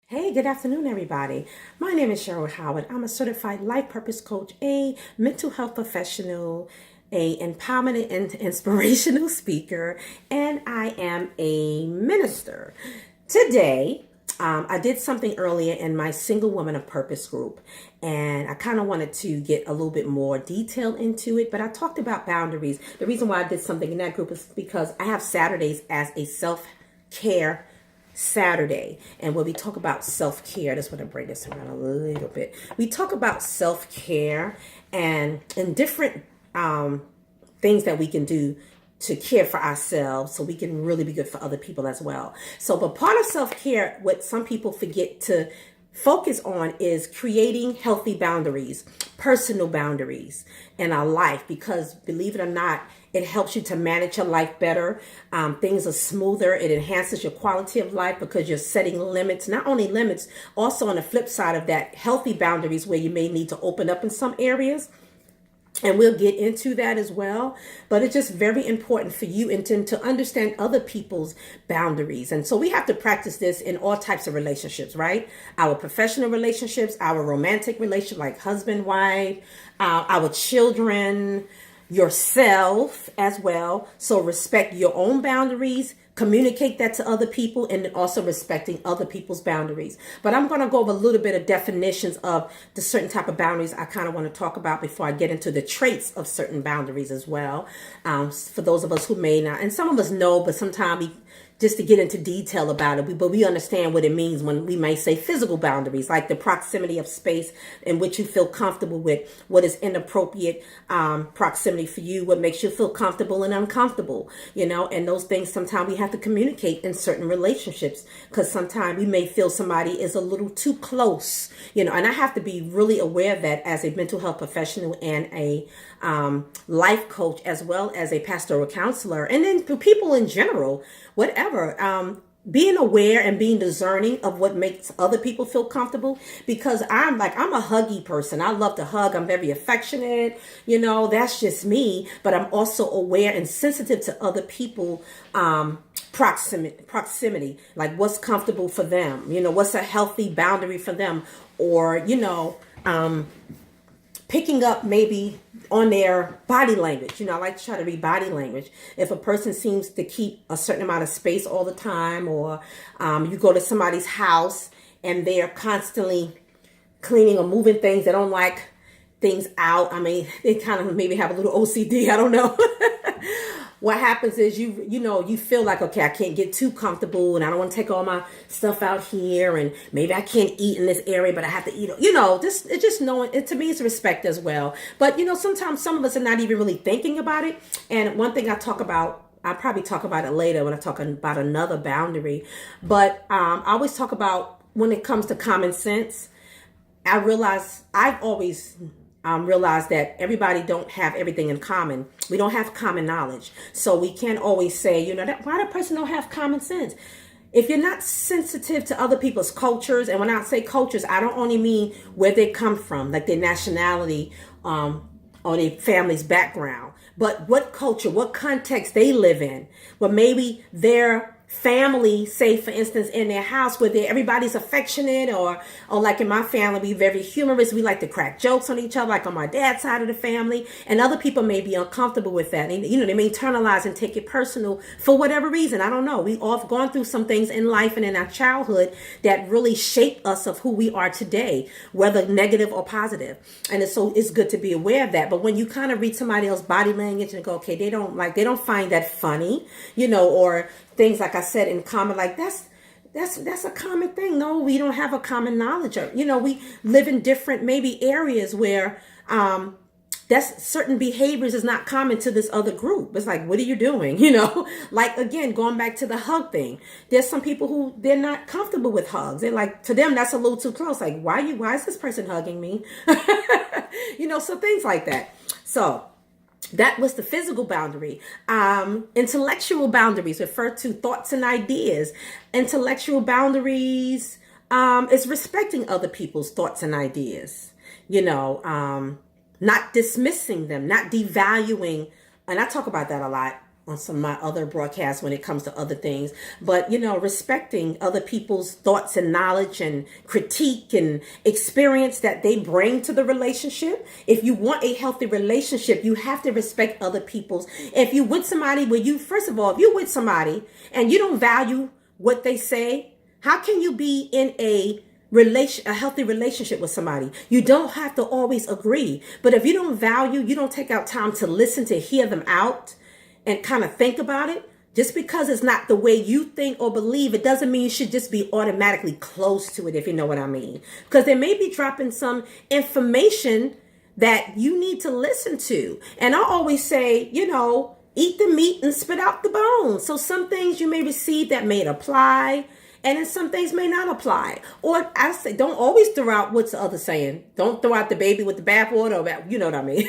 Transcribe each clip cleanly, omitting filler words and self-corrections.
Hey, good afternoon, everybody. My name is Cheryl Howard. I'm a certified life purpose coach, a mental health professional, a empowerment and inspirational speaker, and I am a minister. Today, I did something earlier in my Single Woman of Purpose group, and I kind of wanted to get a little bit more detail into it, but I talked about boundaries. The reason why I did something in that group is because I have Saturdays as a self-care Saturday. And when we talk about self-care, that's what I bring this around a little bit. We talk about self-care and different things that we can do to care for ourselves so we can really be good for other people as well. So, but part of self-care, what some people forget to focus on is creating healthy boundaries, personal boundaries in our life, because believe it or not, it helps you to manage your life better. Things are smoother. It enhances your quality of life because you're setting limits, not only limits, also on the flip side of that, healthy boundaries where you may need to open up in some areas. And we'll get into that as well. But it's just very important for you and to understand other people's boundaries. And so we have to practice this in all types of relationships, right? Our professional relationships, our romantic relationship, like husband, wife, our children, yourself as well. So respect your own boundaries, communicate that to other people, and then also respecting other people's boundaries. But I'm going to go over a little bit of definitions of the certain type of boundaries I kind of want to talk about before I get into the traits of certain boundaries as well. For those of us who may not, and some of us know, but sometimes we just to get into detail about it, but we understand what it means when we may say physical boundaries, like the proximity of space in which you feel comfortable with, what is inappropriate proximity for you, what makes you feel comfortable and uncomfortable, and those things sometimes we have to communicate in certain relationships, because sometimes we may feel somebody is a little too close, and I have to be really aware of that as a mental health professional and a life coach, as well as a pastoral counselor, and then for people in general, whatever. Being aware and being discerning of what makes other people feel comfortable, because I'm a huggy person. I love to hug. I'm very affectionate. That's just me. But I'm also aware and sensitive to other people proximity, like what's comfortable for them. What's a healthy boundary for them, or picking up maybe on their body language. I like to try to read body language. If a person seems to keep a certain amount of space all the time, or you go to somebody's house and they're constantly cleaning or moving things, they don't like things out. I mean, they kind of maybe have a little OCD. I don't know. What happens is you feel like, okay, I can't get too comfortable and I don't want to take all my stuff out here, and maybe I can't eat in this area, but I have to eat, just knowing it. To me, it's respect as well. But sometimes some of us are not even really thinking about it. And one thing I'll probably talk about it later when I talk about another boundary, but I always talk about when it comes to common sense. I've always realize that everybody don't have everything in common. We don't have common knowledge. So we can't always say, that why the person don't have common sense. If you're not sensitive to other people's cultures, and when I say cultures, I don't only mean where they come from, like their nationality, or their family's background, but what culture, what context they live in. Well, maybe their family, say for instance, in their house where everybody's affectionate, or like in my family, we very humorous. We like to crack jokes on each other, like on my dad's side of the family, and other people may be uncomfortable with that. And, they may internalize and take it personal for whatever reason. I don't know. We all have gone through some things in life and in our childhood that really shape us of who we are today, whether negative or positive. And it's good to be aware of that. But when you kind of read somebody else's body language and go, okay, they don't find that funny, or things like I said in common, like that's a common thing. No, we don't have a common knowledge. Or, we live in different maybe areas where that's certain behaviors is not common to this other group. It's like, what are you doing? Like, again, going back to the hug thing. There's some people who they're not comfortable with hugs. They're like, to them, that's a little too close. Like, why is this person hugging me? So things like that. So that was the physical boundary. Intellectual boundaries refer to thoughts and ideas. Intellectual boundaries is respecting other people's thoughts and ideas. Not dismissing them, not devaluing. And I talk about that a lot on some of my other broadcasts when it comes to other things. But, respecting other people's thoughts and knowledge and critique and experience that they bring to the relationship. If you want a healthy relationship, you have to respect other people's. If you with somebody first of all, if you're with somebody and you don't value what they say, how can you be in a healthy relationship with somebody? You don't have to always agree. But if you don't take out time to listen, to hear them out and kind of think about it, just because it's not the way you think or believe, it doesn't mean you should just be automatically close to it, if you know what I mean. Because they may be dropping some information that you need to listen to. And I always say, eat the meat and spit out the bones. So some things you may receive that may apply, and then some things may not apply. Or I say, don't always throw out what's the other saying. Don't throw out the baby with the bathwater, or you know what I mean?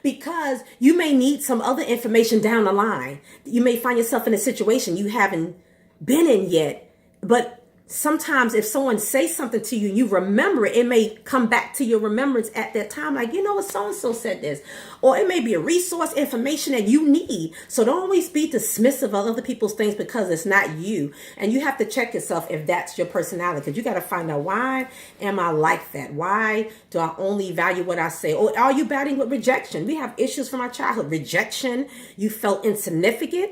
Because you may need some other information down the line. You may find yourself in a situation you haven't been in yet. But sometimes if someone says something to you and you remember it, it may come back to your remembrance at that time. Like, what so-and-so said this. Or it may be a resource, information that you need. So don't always be dismissive of other people's things because it's not you. And you have to check yourself if that's your personality. Because you got to find out, why am I like that? Why do I only value what I say? Or are you battling with rejection? We have issues from our childhood. Rejection. You felt insignificant,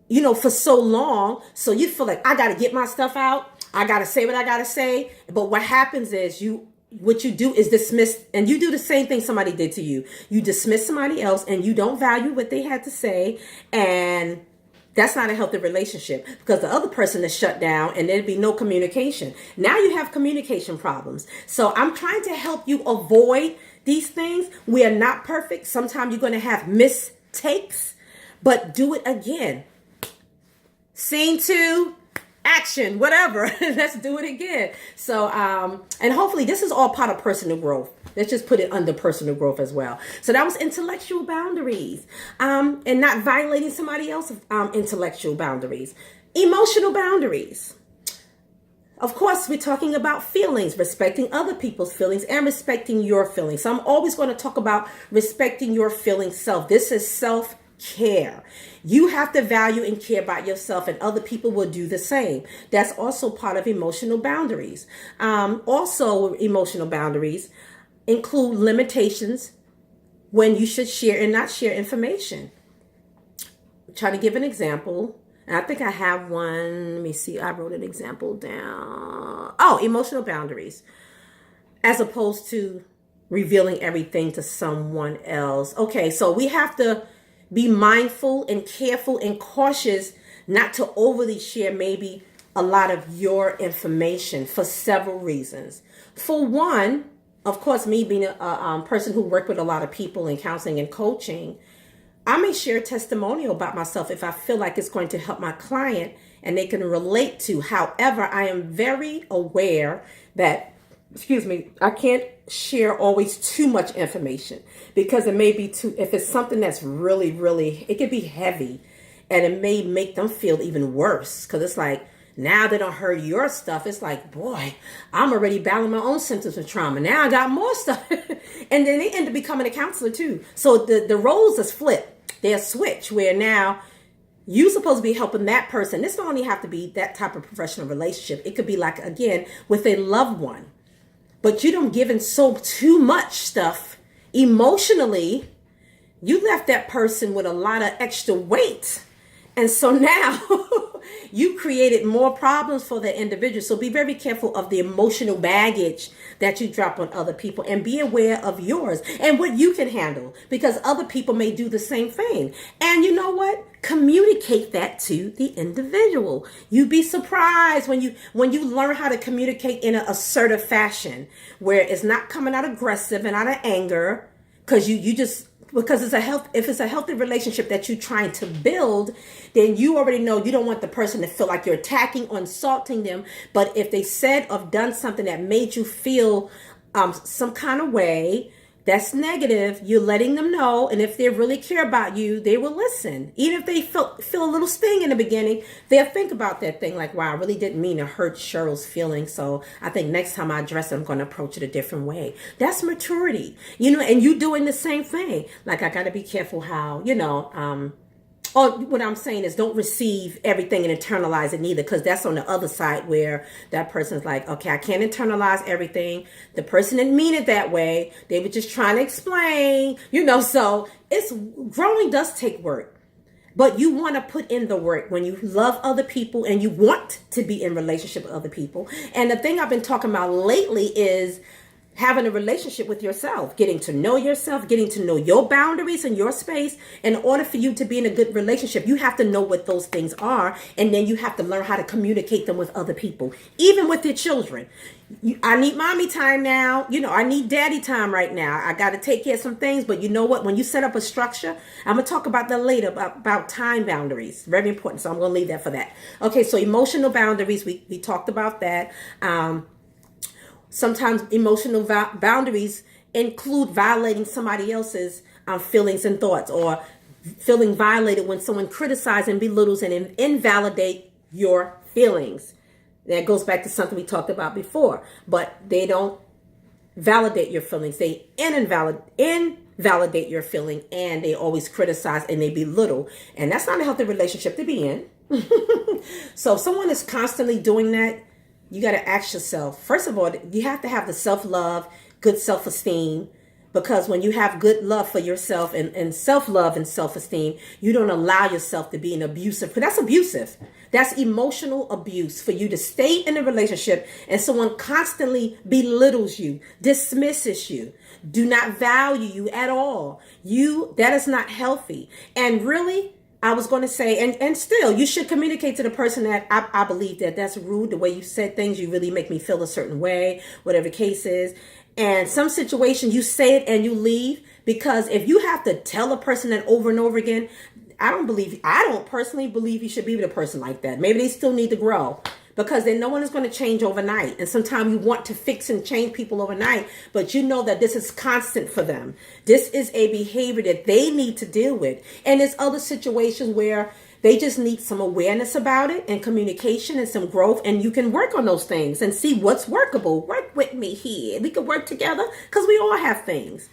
for so long. So you feel like, I got to get my stuff out. I got to say what I got to say. But what happens is what you do is dismiss, and you do the same thing somebody did to you. You dismiss somebody else and you don't value what they had to say. And that's not a healthy relationship, because the other person is shut down and there'd be no communication. Now you have communication problems. So I'm trying to help you avoid these things. We are not perfect. Sometimes you're going to have mistakes, but do it again. Scene 2. Action, whatever. Let's do it again. So, and hopefully this is all part of personal growth. Let's just put it under personal growth as well. So that was intellectual boundaries, and not violating somebody else's intellectual boundaries. Emotional boundaries. Of course, we're talking about feelings, respecting other people's feelings and respecting your feelings. So I'm always going to talk about respecting your feelings self. This is self-care. You have to value and care about yourself, and other people will do the same. That's also part of emotional boundaries. Also, emotional boundaries include limitations when you should share and not share information. I'm trying to give an example. And I think I have one. Let me see. I wrote an example down. Oh, emotional boundaries. As opposed to revealing everything to someone else. Okay, so we have to be mindful and careful and cautious not to overly share maybe a lot of your information for several reasons. For one, of course, me being a person who worked with a lot of people in counseling and coaching, I may share a testimonial about myself if I feel like it's going to help my client and they can relate to. However, I am very aware that, I can't share always too much information, because it may be if it's something that's really, really, it could be heavy, and it may make them feel even worse, because it's like, now they don't heard your stuff. It's like, boy, I'm already battling my own symptoms of trauma. Now I got more stuff. And then they end up becoming a counselor too. So the roles is flipped. They're switched, where now you're supposed to be helping that person. This don't only have to be that type of professional relationship. It could be like, again, with a loved one. But you don't give in too much stuff emotionally. You left that person with a lot of extra weight. And so now you created more problems for the individual. So be very careful of the emotional baggage that you drop on other people, and be aware of yours and what you can handle, because other people may do the same thing. And you know what? Communicate that to the individual. You'd be surprised when you learn how to communicate in an assertive fashion, where it's not coming out aggressive and out of anger, because because if it's a healthy relationship that you're trying to build, then you already know you don't want the person to feel like you're attacking or insulting them. But if they said or done something that made you feel some kind of way that's negative, you're letting them know. And if they really care about you, they will listen. Even if they feel a little sting in the beginning, they'll think about that thing like, wow, I really didn't mean to hurt Cheryl's feelings. So I think next time I address it, I'm going to approach it a different way. That's maturity, and you doing the same thing. Like, I got to be careful how, or what I'm saying is don't receive everything and internalize it neither, because that's on the other side where that person's like, okay, I can't internalize everything. The person didn't mean it that way. They were just trying to explain, so growing does take work. But you want to put in the work when you love other people and you want to be in relationship with other people. And the thing I've been talking about lately is having a relationship with yourself, getting to know yourself, getting to know your boundaries and your space. In order for you to be in a good relationship, you have to know what those things are. And then you have to learn how to communicate them with other people, even with your children. I need mommy time now. I need daddy time right now. I got to take care of some things. But you know what? When you set up a structure, I'm going to talk about that later, about time boundaries. Very important. So I'm going to leave that for that. Okay, so emotional boundaries. We talked about that. Sometimes emotional boundaries include violating somebody else's feelings and thoughts, or feeling violated when someone criticizes and belittles and invalidate your feelings. That goes back to something we talked about before. But they don't validate your feelings. They invalidate your feeling, and they always criticize and they belittle. And that's not a healthy relationship to be in. So if someone is constantly doing that, you got to ask yourself, first of all, you have to have the self-love, good self-esteem, because when you have good love for yourself and self-love and self-esteem, you don't allow yourself to be an abusive, because that's abusive. That's emotional abuse, for you to stay in a relationship and someone constantly belittles you, dismisses you, do not value you at all. That is not healthy. And really, I was going to say, and still, you should communicate to the person that I believe that's rude. The way you said things, you really make me feel a certain way, whatever the case is. And some situations, you say it and you leave, because if you have to tell a person that over and over again, I don't personally believe you should be with a person like that. Maybe they still need to grow, because then no one is going to change overnight. And sometimes you want to fix and change people overnight, but you know that this is constant for them. This is a behavior that they need to deal with. And there's other situations where they just need some awareness about it and communication and some growth. And you can work on those things and see what's workable. Work with me here. We can work together, because we all have things,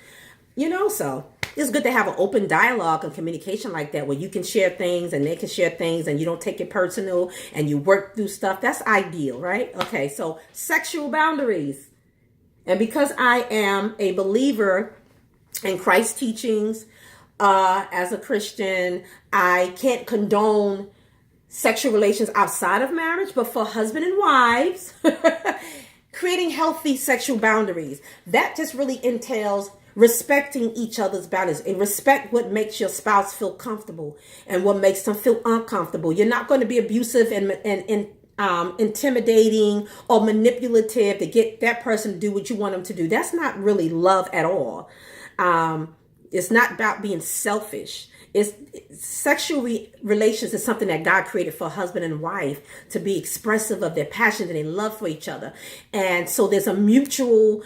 so it's good to have an open dialogue and communication like that, where you can share things and they can share things and you don't take it personal and you work through stuff. That's ideal, right? Okay, so sexual boundaries. And because I am a believer in Christ's teachings, as a Christian, I can't condone sexual relations outside of marriage, but for husband and wives, creating healthy sexual boundaries. That just really entails respecting each other's boundaries, and respect what makes your spouse feel comfortable and what makes them feel uncomfortable. You're not going to be abusive and intimidating or manipulative to get that person to do what you want them to do. That's not really love at all. It's not about being selfish. Sexual relations is something that God created for husband and wife to be expressive of their passion and their love for each other. And so there's a mutual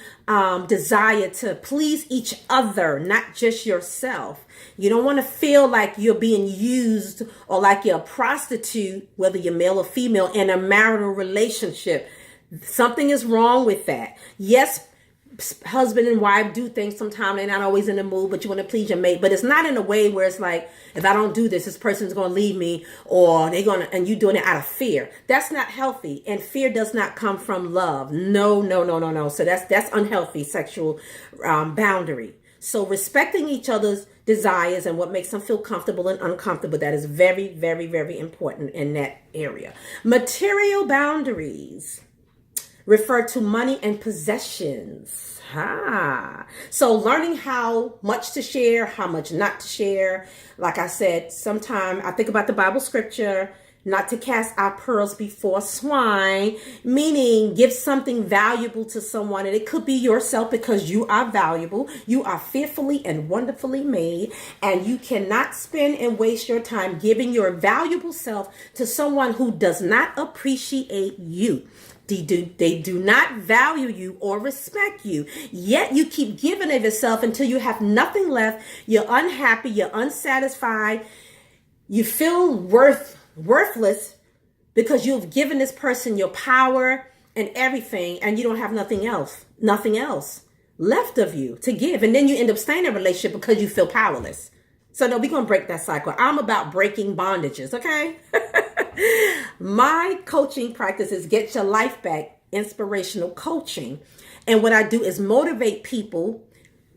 desire to please each other, not just yourself. You don't want to feel like you're being used or like you're a prostitute, whether you're male or female, in a marital relationship. Something is wrong with that. Yes, husband and wife do things sometimes. They're not always in the mood, but you want to please your mate. But it's not in a way where it's like, if I don't do this person's going to leave me, or and you doing it out of fear. That's not healthy. And fear does not come from love. No. So that's unhealthy sexual boundary. So respecting each other's desires and what makes them feel comfortable and uncomfortable, that is very, very, very important in that area. Material boundaries refer to money and possessions. So learning how much to share, how much not to share. Like I said, sometimes I think about the Bible scripture, not to cast our pearls before swine, meaning give something valuable to someone. And it could be yourself, because you are valuable. You are fearfully and wonderfully made. And you cannot spend and waste your time giving your valuable self to someone who does not appreciate you. They do not value you or respect you. Yet you keep giving of yourself until you have nothing left. You're unhappy. You're unsatisfied. You feel worthless because you've given this person your power and everything, and you don't have nothing else left of you to give. And then you end up staying in a relationship because you feel powerless. So no, we're going to break that cycle. I'm about breaking bondages, okay? My coaching practice is Get Your Life Back Inspirational Coaching. And what I do is motivate people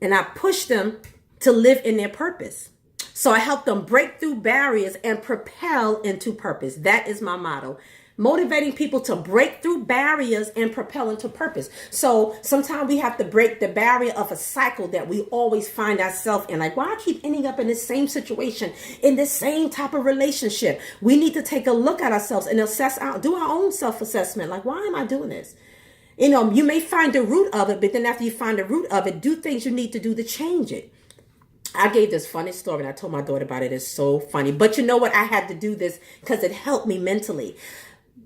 and I push them to live in their purpose. So I help them break through barriers and propel into purpose. That is my motto. Motivating people to break through barriers and propel into purpose. So sometimes we have to break the barrier of a cycle that we always find ourselves in. Like, why I keep ending up in the same situation, in the same type of relationship? We need to take a look at ourselves and do our own self-assessment. Like, why am I doing this? You know, you may find the root of it, but then after you find the root of it, do things you need to do to change it. I gave this funny story and I told my daughter about it. It's so funny. But you know what? I had to do this because it helped me mentally.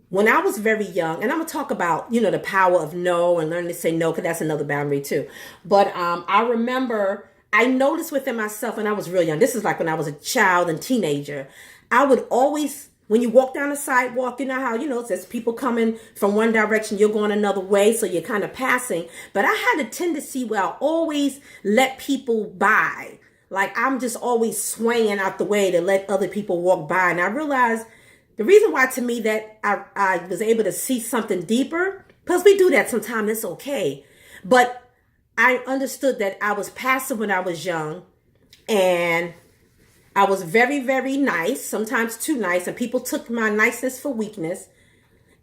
When I was very young, and I'm going to talk about, you know, the power of no and learning to say no, because that's another boundary too. But I remember I noticed within myself when I was real young, this is like when I was a child and teenager, I would always, when you walk down the sidewalk, you know how, you know, there's people coming from one direction, you're going another way, so you're kind of passing. But I had a tendency where I always let people by. Like I'm just always swaying out the way to let other people walk by. And I realized the reason why to me that I was able to see something deeper, because we do that sometimes, it's okay. But I understood that I was passive when I was young and I was very, very nice, sometimes too nice. And people took my niceness for weakness.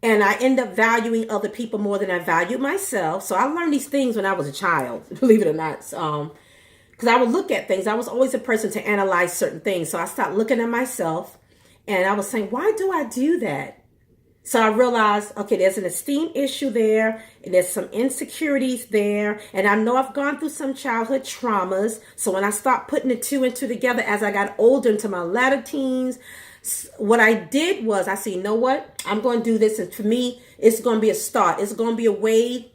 And I end up valuing other people more than I valued myself. So I learned these things when I was a child, believe it or not. Because I would look at things. I was always a person to analyze certain things. So I started looking at myself. And I was saying, why do I do that? So I realized, okay, there's an esteem issue there, and there's some insecurities there. And I know I've gone through some childhood traumas. So when I start putting the two and two together as I got older into my latter teens, what I did was I said, you know what? I'm going to do this. And for me, it's going to be a start. It's going to be a way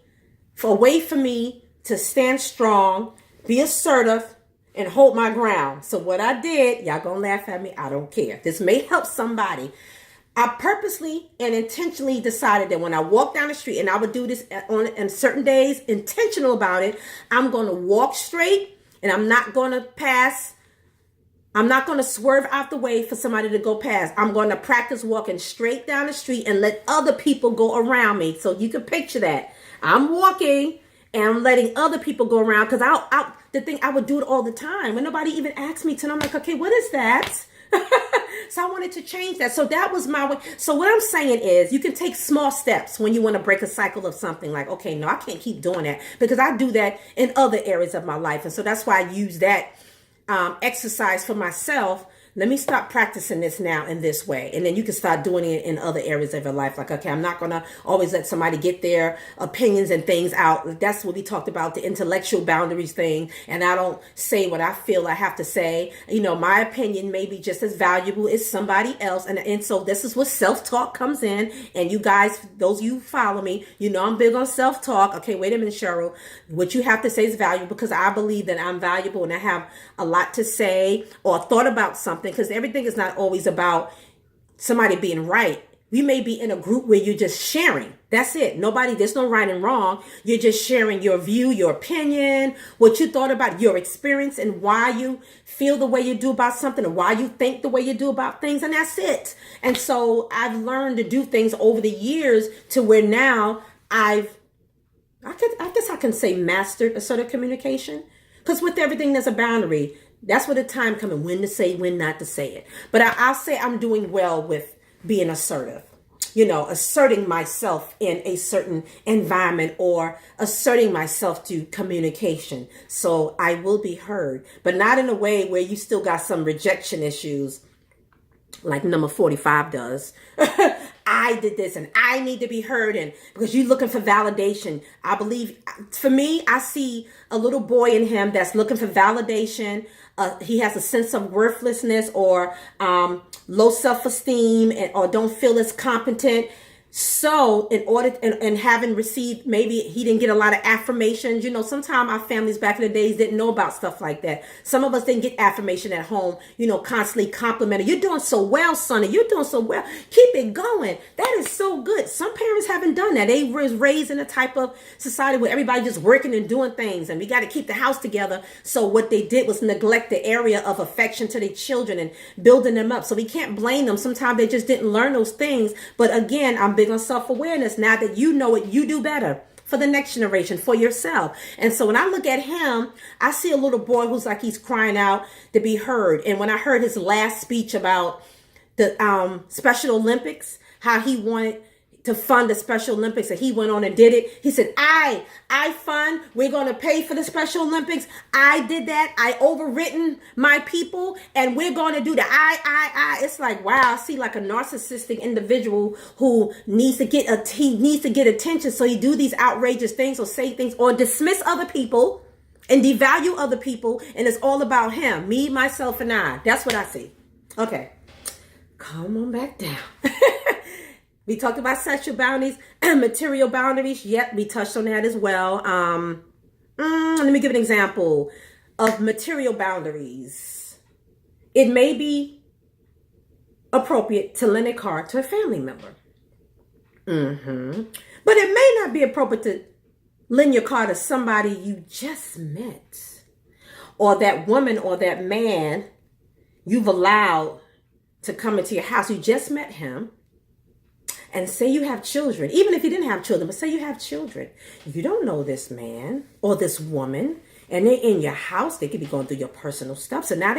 for me to stand strong, be assertive, and hold my ground. So what I did, y'all gonna laugh at me, I don't care. This may help somebody. I purposely and intentionally decided that when I walk down the street, and I would do this on certain days, intentional about it, I'm gonna walk straight and I'm not gonna pass. I'm not gonna swerve out the way for somebody to go past. I'm gonna practice walking straight down the street and let other people go around me. So you can picture that. I'm walking and I'm letting other people go around because I would do it all the time when nobody even asked me to. And I'm like, okay, what is that? So I wanted to change that. So that was my way. So what I'm saying is you can take small steps when you want to break a cycle of something like, okay, no, I can't keep doing that because I do that in other areas of my life. And so that's why I use that exercise for myself. Let me stop practicing this now in this way. And then you can start doing it in other areas of your life. Like, okay, I'm not going to always let somebody get their opinions and things out. That's what we talked about, the intellectual boundaries thing. And I don't say what I feel I have to say. You know, my opinion may be just as valuable as somebody else. And so this is where self-talk comes in. And you guys, those of you who follow me, you know I'm big on self-talk. Okay, wait a minute, Cheryl. What you have to say is valuable because I believe that I'm valuable and I have a lot to say or thought about something. Because everything is not always about somebody being right. We may be in a group where you're just sharing. That's it. There's no right and wrong. You're just sharing your view, your opinion, what you thought about your experience and why you feel the way you do about something and why you think the way you do about things. And that's it. And so I've learned to do things over the years to where now I guess I can say mastered assertive communication. Because with everything, there's a boundary. That's where the time coming, when to say, when not to say it. But I'll say I'm doing well with being assertive, asserting myself in a certain environment or asserting myself to communication. So I will be heard, but not in a way where you still got some rejection issues like number 45 does. I did this and I need to be heard, and because you're looking for validation. I believe, for me, I see a little boy in him that's looking for validation. He has a sense of worthlessness or low self-esteem or don't feel as competent. So in order, and having received, maybe he didn't get a lot of affirmations. Sometimes our families back in the days didn't know about stuff like that. Some of us didn't get affirmation at home, constantly complimented. You're doing so well, Sonny. You're doing so well. Keep it going. That is so good. Some parents haven't done that. They was raised in a type of society where everybody just working and doing things, and we got to keep the house together. So what they did was neglect the area of affection to their children and building them up. So we can't blame them. Sometimes they just didn't learn those things. But again, I'm big on self-awareness. Now that you know it, you do better for the next generation, for yourself. And so when I look at him, I see a little boy who's like he's crying out to be heard. And when I heard his last speech about the Special Olympics, how he wanted to fund the Special Olympics, and he went on and did it. He said, I fund, we're going to pay for the Special Olympics. I did that. I overwritten my people, and we're going to do the I. It's like, wow, I see like a narcissistic individual who needs to get attention. So he do these outrageous things or say things or dismiss other people and devalue other people. And it's all about him, me, myself, and I. That's what I see. Okay. Come on back down. We talked about sexual boundaries and material boundaries. Yep, we touched on that as well. Let me give an example of material boundaries. It may be appropriate to lend a car to a family member. But it may not be appropriate to lend your car to somebody you just met. Or that woman or that man you've allowed to come into your house. You just met him. And say you have children, even if you didn't have children, but say you have children. You don't know this man or this woman, and they're in your house. They could be going through your personal stuff. So now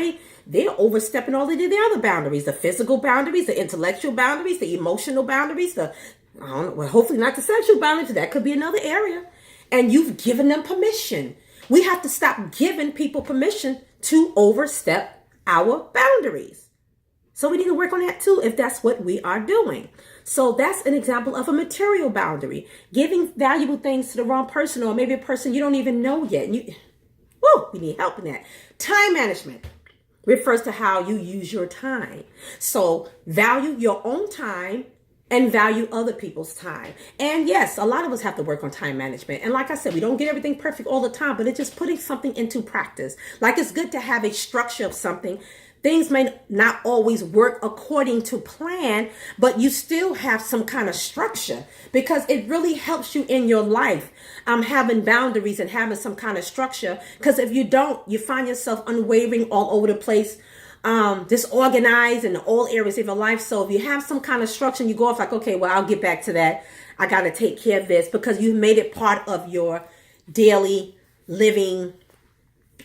they're overstepping all of the other boundaries, the physical boundaries, the intellectual boundaries, the emotional boundaries, hopefully not the sexual boundaries. That could be another area. And you've given them permission. We have to stop giving people permission to overstep our boundaries. So we need to work on that too, if that's what we are doing. So that's an example of a material boundary, giving valuable things to the wrong person, or maybe a person you don't even know yet. We need help in that. Time management refers to how you use your time. So value your own time and value other people's time. And yes, a lot of us have to work on time management. And like I said, we don't get everything perfect all the time, but it's just putting something into practice. Like it's good to have a structure of something. Things may not always work according to plan, but you still have some kind of structure because it really helps you in your life, having boundaries and having some kind of structure. Because if you don't, you find yourself unwavering all over the place, disorganized in all areas of your life. So if you have some kind of structure and you go off like, okay, well, I'll get back to that. I got to take care of this because you've made it part of your daily living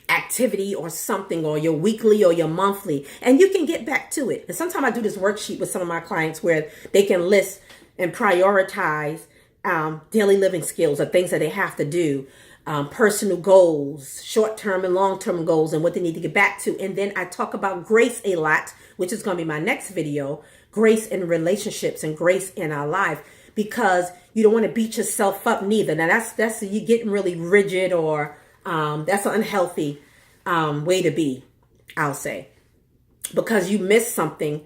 activity or something, or your weekly or your monthly, and you can get back to it. And sometimes I do this worksheet with some of my clients where they can list and prioritize daily living skills or things that they have to do, personal goals, short-term and long-term goals, and what they need to get back to. And then I talk about grace a lot, which is going to be my next video, grace in relationships and grace in our life, because you don't want to beat yourself up neither. Now that's you getting really rigid, or that's an unhealthy way to be, I'll say. Because you missed something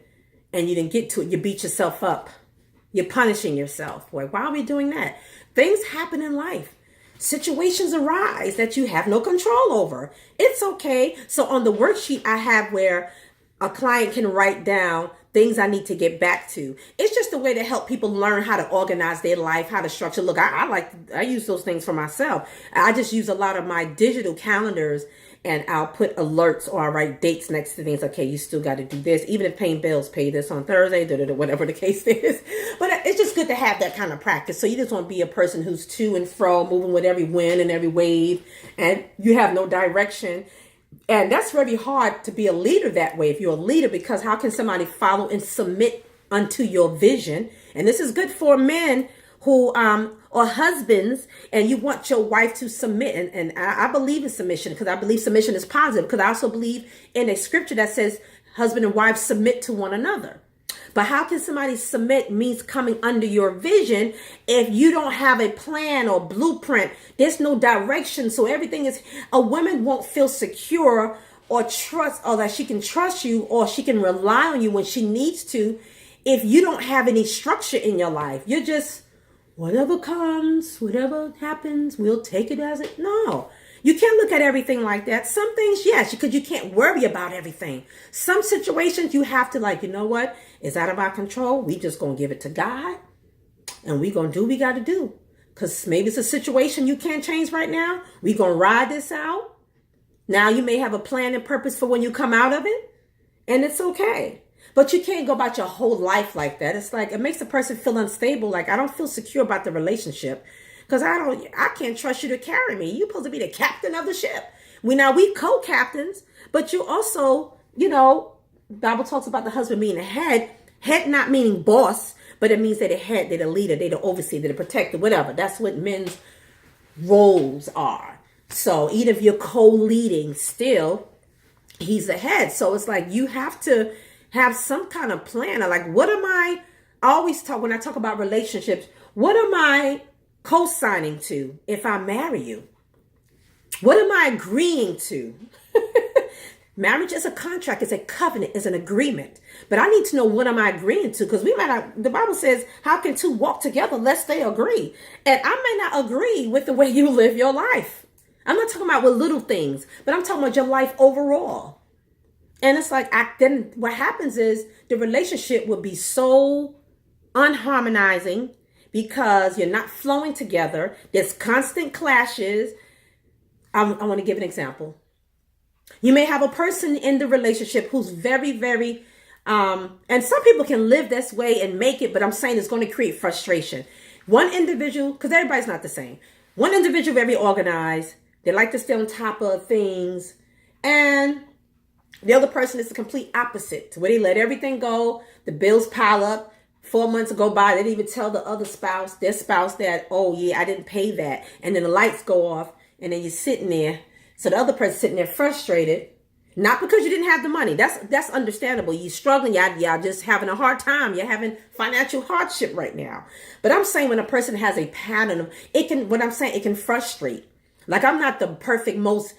and you didn't get to it, you beat yourself up. You're punishing yourself. Boy, why are we doing that? Things happen in life. Situations arise that you have no control over. It's okay. So on the worksheet I have where a client can write down things I need to get back to. It's just a way to help people learn how to organize their life, how to structure. Look, I use those things for myself. I just use a lot of my digital calendars, and I'll put alerts or I'll write dates next to things. Okay, you still got to do this. Even if paying bills, pay this on Thursday, whatever the case is. But it's just good to have that kind of practice. So you just want to be a person who's to and fro, moving with every wind and every wave, and you have no direction. And that's very hard to be a leader that way if you're a leader, because how can somebody follow and submit unto your vision? And this is good for men who or husbands, and you want your wife to submit. And I believe in submission, because I believe submission is positive, because I also believe in a scripture that says husband and wife submit to one another. But how can somebody submit means coming under your vision if you don't have a plan or blueprint? There's no direction. So everything is, a woman won't feel secure or trust, or that she can trust you or she can rely on you when she needs to, if you don't have any structure in your life, you're just whatever comes, whatever happens, we'll take it as it. No, you can't look at everything like that. Some things, yes, because you can't worry about everything. Some situations you have to like, you know what? It's out of our control. We just going to give it to God and we going to do what we got to do. Because maybe it's a situation you can't change right now. We going to ride this out. Now you may have a plan and purpose for when you come out of it. And it's okay. But you can't go about your whole life like that. It's like, it makes a person feel unstable. Like, I don't feel secure about the relationship because I can't trust you to carry me. You're supposed to be the captain of the ship. We co-captains, but you also, Bible talks about the husband being a head not meaning boss, but it means that the head, they're the leader, they're the overseer, they're the protector, whatever. That's what men's roles are. So even if you're co-leading, still, he's the head. So it's like you have to have some kind of plan. Like, what am I always talk when I talk about relationships? What am I co-signing to if I marry you? What am I agreeing to? Marriage is a contract, it's a covenant, it's an agreement. But I need to know what am I agreeing to, because the Bible says, how can two walk together lest they agree? And I may not agree with the way you live your life. I'm not talking about with little things, but I'm talking about your life overall. And it's like, then what happens is the relationship will be so unharmonizing because you're not flowing together. There's constant clashes. I want to give an example. You may have a person in the relationship who's very, very, and some people can live this way and make it, but I'm saying it's going to create frustration. One individual, because everybody's not the same. One individual, very organized. They like to stay on top of things. And the other person is the complete opposite, where they let everything go. The bills pile up. 4 months go by. They didn't even tell their spouse that, oh yeah, I didn't pay that. And then the lights go off and then you're sitting there. So the other person sitting there frustrated, not because you didn't have the money. That's understandable. You're struggling. Y'all just having a hard time. You're having financial hardship right now. But I'm saying when a person has a pattern of, it can frustrate. Like, I'm not the perfect, most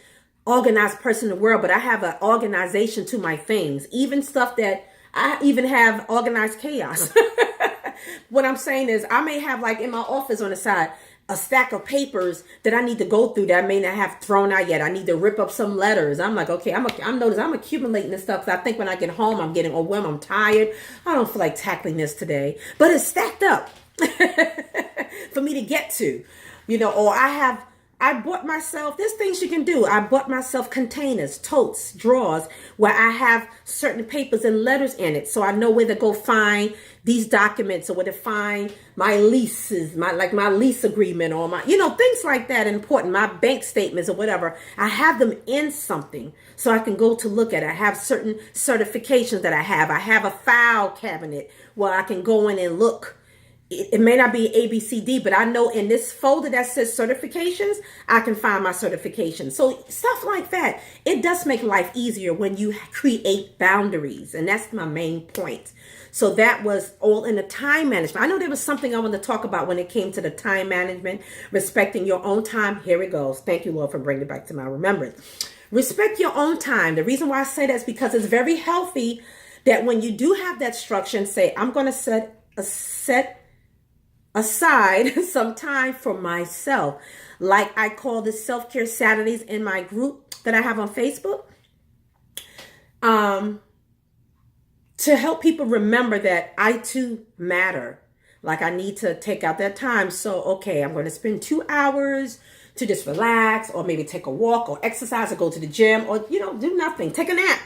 organized person in the world, but I have an organization to my things. Even stuff that I even have organized chaos. What I'm saying is I may have, like, in my office on the side, a stack of papers that I need to go through that I may not have thrown out yet. I need to rip up some letters. I'm like, okay, I'm accumulating this stuff because I think when I get home, I'm getting overwhelmed. I'm tired. I don't feel like tackling this today, but it's stacked up for me to get to, or I bought myself, there's things you can do. I bought myself containers, totes, drawers, where I have certain papers and letters in it. So I know where to go find these documents or where to find my leases, my lease agreement or things like that important. My bank statements or whatever. I have them in something so I can go to look at it. I have certain certifications that I have. I have a file cabinet where I can go in and look. It may not be A, B, C, D, but I know in this folder that says certifications, I can find my certifications. So stuff like that, it does make life easier when you create boundaries. And that's my main point. So that was all in the time management. I know there was something I wanted to talk about when it came to the time management, respecting your own time. Here it goes. Thank you, Lord, for bringing it back to my remembrance. Respect your own time. The reason why I say that is because it's very healthy that when you do have that structure and say, I'm going to set aside some time for myself. Like I call this self-care Saturdays in my group that I have on Facebook. To help people remember that I too matter. Like I need to take out that time. So, okay, I'm going to spend 2 hours to just relax or maybe take a walk or exercise or go to the gym or, do nothing. Take a nap.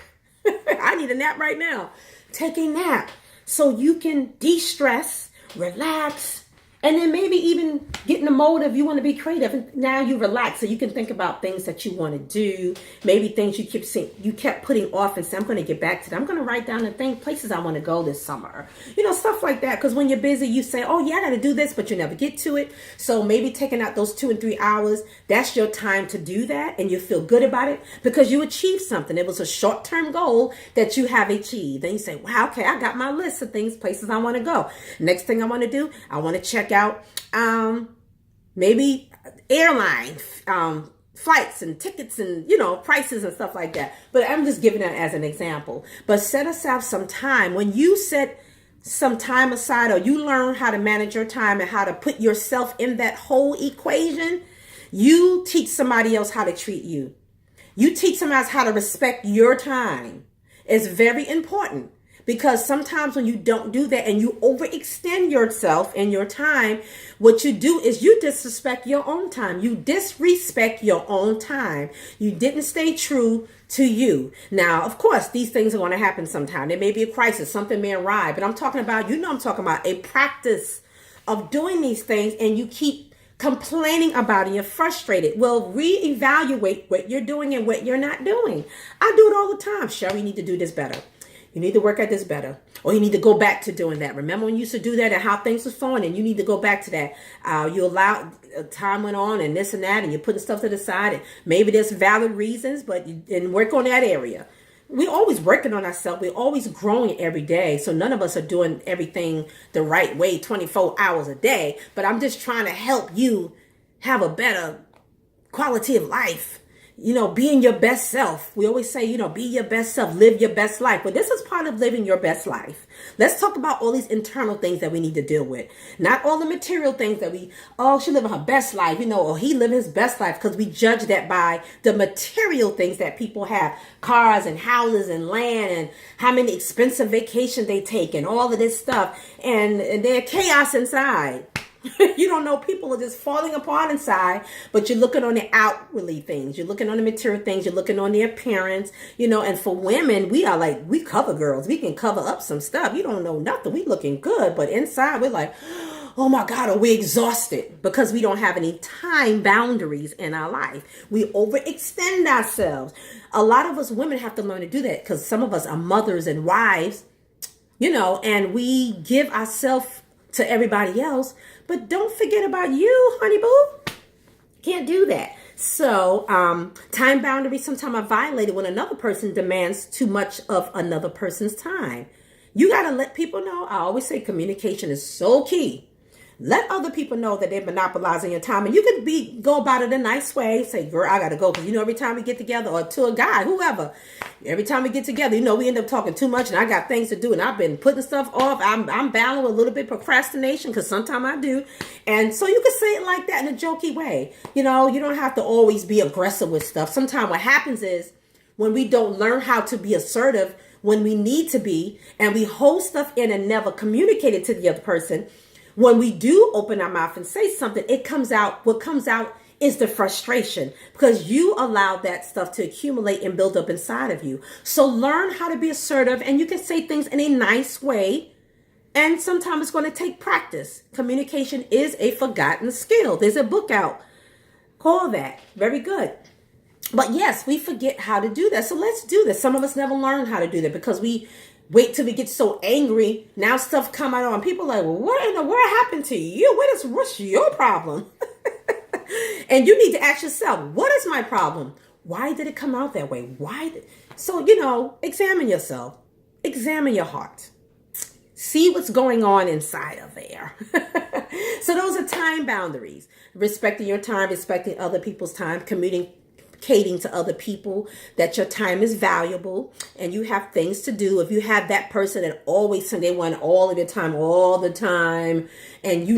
I need a nap right now. Take a nap so you can de-stress, relax, and then maybe even get in the mode of you want to be creative. And now you relax so you can think about things that you want to do. Maybe things you kept putting off and say, I'm going to get back to that. I'm going to write down the places I want to go this summer. Stuff like that. Because when you're busy, you say, oh yeah, I got to do this, but you never get to it. So maybe taking out those 2 and 3 hours, that's your time to do that. And you feel good about it because you achieved something. It was a short-term goal that you have achieved. And you say, wow, okay, I got my list of places I want to go. Next thing I want to do, I want to check out maybe airline flights and tickets and prices and stuff like that. But I'm just giving that as an example. But set aside some time when you set some time aside, or you learn how to manage your time and how to put yourself in that whole equation, you teach somebody else how to treat you. You teach somebody else how to respect your time. It's very important, because sometimes when you don't do that and you overextend yourself and your time, what you do is you disrespect your own time. You disrespect your own time. You didn't stay true to you. Now, of course, these things are going to happen sometime. There may be a crisis, something may arrive, but I'm talking about, I'm talking about a practice of doing these things, and you keep complaining about it, you're frustrated. Well, reevaluate what you're doing and what you're not doing. I do it all the time. Cheryl, you need to do this better. You need to work at this better. Or you need to go back to doing that. Remember when you used to do that and how things were flowing, and you need to go back to that. You allow, time went on and this and that, and you're putting stuff to the side. And maybe there's valid reasons, but you didn't work on that area. We're always working on ourselves. We're always growing every day. So none of us are doing everything the right way 24 hours a day. But I'm just trying to help you have a better quality of life. Being your best self. We always say, be your best self, live your best life. But this is part of living your best life. Let's talk about all these internal things that we need to deal with. Not all the material things that she living her best life, or he living his best life, because we judge that by the material things that people have. Cars and houses and land and how many expensive vacations they take and all of this stuff. And there's chaos inside. You don't know, people are just falling apart inside, but you're looking on the outwardly things. You're looking on the material things. You're looking on the appearance, and for women, we cover girls. We can cover up some stuff. You don't know nothing. We looking good, but inside we're like, oh my God, are we exhausted because we don't have any time boundaries in our life. We overextend ourselves. A lot of us women have to learn to do that, because some of us are mothers and wives, and we give ourselves to everybody else, but don't forget about you, honey boo. Can't do that. So time boundaries sometimes are violated when another person demands too much of another person's time. You got to let people know. I always say communication is so key. Let other people know that they're monopolizing your time. And you could go about it a nice way. Say, girl, I got to go. Because, every time we get together, or to a guy, whoever, every time we get together, we end up talking too much, and I got things to do. And I've been putting stuff off. I'm battling with a little bit of procrastination, because sometimes I do. And so you can say it like that in a jokey way. You don't have to always be aggressive with stuff. Sometimes what happens is when we don't learn how to be assertive when we need to be, and we hold stuff in and never communicate it to the other person, when we do open our mouth and say something, what comes out is the frustration, because you allowed that stuff to accumulate and build up inside of you. So learn how to be assertive, and you can say things in a nice way. And sometimes it's going to take practice. Communication is a forgotten skill. There's a book out called that. Very good. But yes, we forget how to do that. So let's do this. Some of us never learn how to do that because we wait till we get so angry. Now stuff come out on people like, well, what in the world happened to you? What's your problem? And you need to ask yourself, what is my problem? Why did it come out that way? So, examine yourself. Examine your heart. See what's going on inside of there. So those are time boundaries. Respecting your time, respecting other people's time, communicating to other people that your time is valuable and you have things to do. If you have that person that always say they want all of your time, all the time, and you